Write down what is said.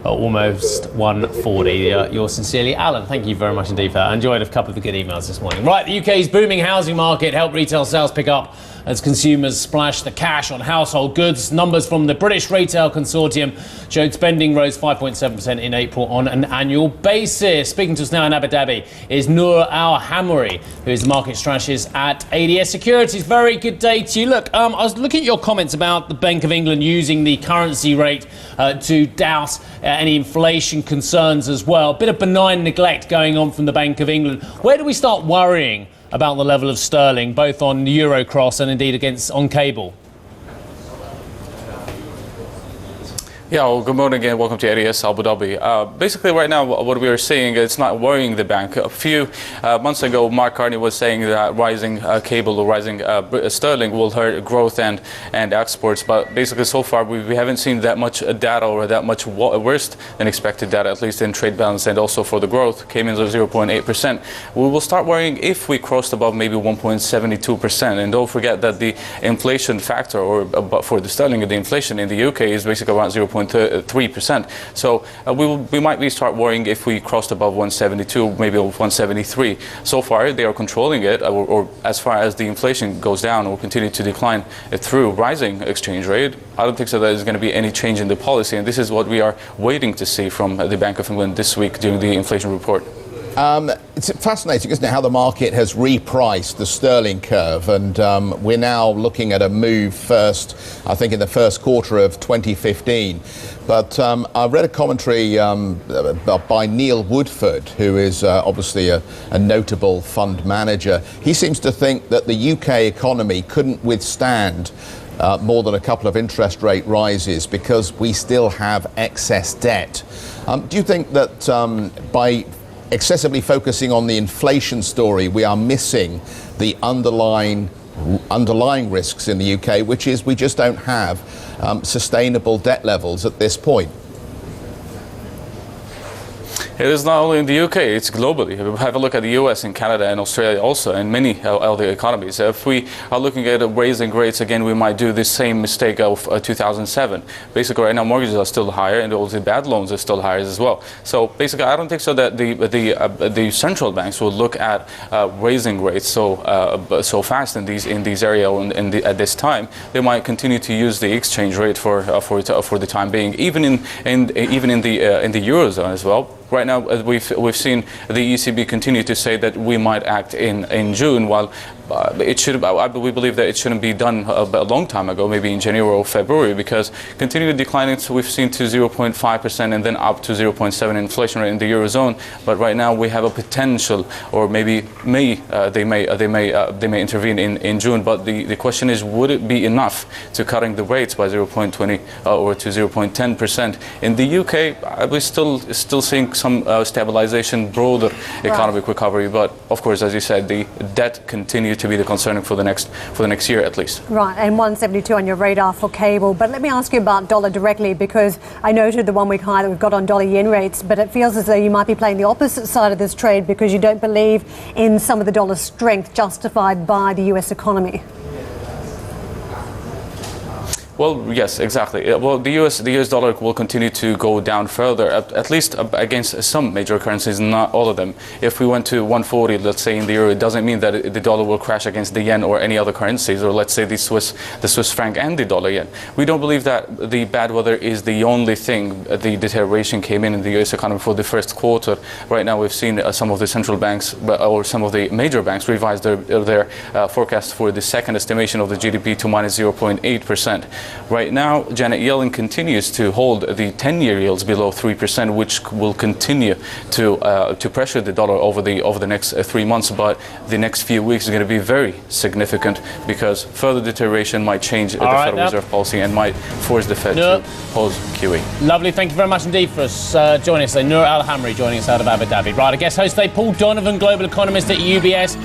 almost 140. Yours sincerely, Alan. Thank you very much indeed for that. I enjoyed a couple of the good emails this morning. Right, the UK's booming housing market helped retail sales pick up as consumers splashed the cash on household goods. Numbers from the British Retail Consortium showed spending rose 5.7% in April on an annual basis. Speaking to us now in Abu Dhabi is Noor Al Hamri, who is the market strategist at ADS Securities. Very good day to you. Look, I was looking at your comments about the Bank of England using the currency rate to douse any inflation concerns as well. A bit of benign neglect going on from the Bank of England. Where do we start worrying about the level of sterling, both on euro cross and indeed on cable? Yeah, well, good morning again. Welcome to ADS Abu Dhabi. Basically, right now, what we are seeing, it's not worrying the bank. A few months ago, Mark Carney was saying that rising cable or rising sterling will hurt growth and exports. But basically, so far, we haven't seen that much data or that much worse than expected data, at least in trade balance and also for the growth, came in at 0.8%. We will start worrying if we crossed above maybe 1.72%. And don't forget that the inflation factor, or for the sterling, the inflation in the UK is basically around 0.3%. So we might start worrying if we crossed above 172, maybe 173. So far, they are controlling it, or as far as the inflation goes down or continue to decline through rising exchange rate. I don't think so that there's going to be any change in the policy, and this is what we are waiting to see from the Bank of England this week during the inflation report. It's fascinating, isn't it, how the market has repriced the sterling curve, and we're now looking at a move first, I think, in the first quarter of 2015. But I read a commentary by Neil Woodford, who is obviously a notable fund manager. He seems to think that the UK economy couldn't withstand more than a couple of interest rate rises because we still have excess debt. Do you think that by excessively focusing on the inflation story, we are missing the underlying risks in the UK, which is we just don't have sustainable debt levels at this point? It is not only in the UK, it's globally. Have a look at the US and Canada and Australia also, and many other economies. If we are looking at raising rates again, we might do the same mistake of 2007. Basically, right now mortgages are still higher, and also bad loans are still higher as well. So basically, I don't think so that the central banks will look at raising rates so fast in these areas at this time. They might continue to use the exchange rate for the time being, even in the eurozone as well. Right now, we've seen the ECB continue to say that we might act in June, while we believe that it shouldn't be done a long time ago, maybe in January or February, because continuing declining, so we've seen to 0.5% and then up to 0.7% inflation rate in the eurozone. But right now we have a potential, or maybe they may intervene in June. But the question is, would it be enough to cutting the rates by 0.20 or to 0.10%? In the UK, we're still seeing some stabilization, broader economic recovery. But of course, as you said, the debt continues to be the concern for the next year at least. Right, and 172 on your radar for cable. But let me ask you about dollar directly, because I noted the 1 week high that we've got on dollar yen rates, but it feels as though you might be playing the opposite side of this trade because you don't believe in some of the dollar's strength justified by the US economy. Well, yes, exactly. Well, the US dollar will continue to go down further, at least against some major currencies, not all of them. If we went to 140, let's say in the euro, it doesn't mean that the dollar will crash against the yen or any other currencies, or let's say the Swiss franc and the dollar yen. We don't believe that the bad weather is the only thing. The deterioration came in the US economy for the first quarter. Right now, we've seen some of the central banks or some of the major banks revise their forecast for the second estimation of the GDP to minus 0.8%. Right now, Janet Yellen continues to hold the 10-year yields below 3%, which will continue to pressure the dollar over the next 3 months. But the next few weeks are going to be very significant because further deterioration might change the Federal Reserve policy and might force the Fed to pause QE. Lovely, thank you very much indeed for joining us. Noor Al Hamri joining us out of Abu Dhabi. Right, I guess host today, Paul Donovan, global economist at UBS.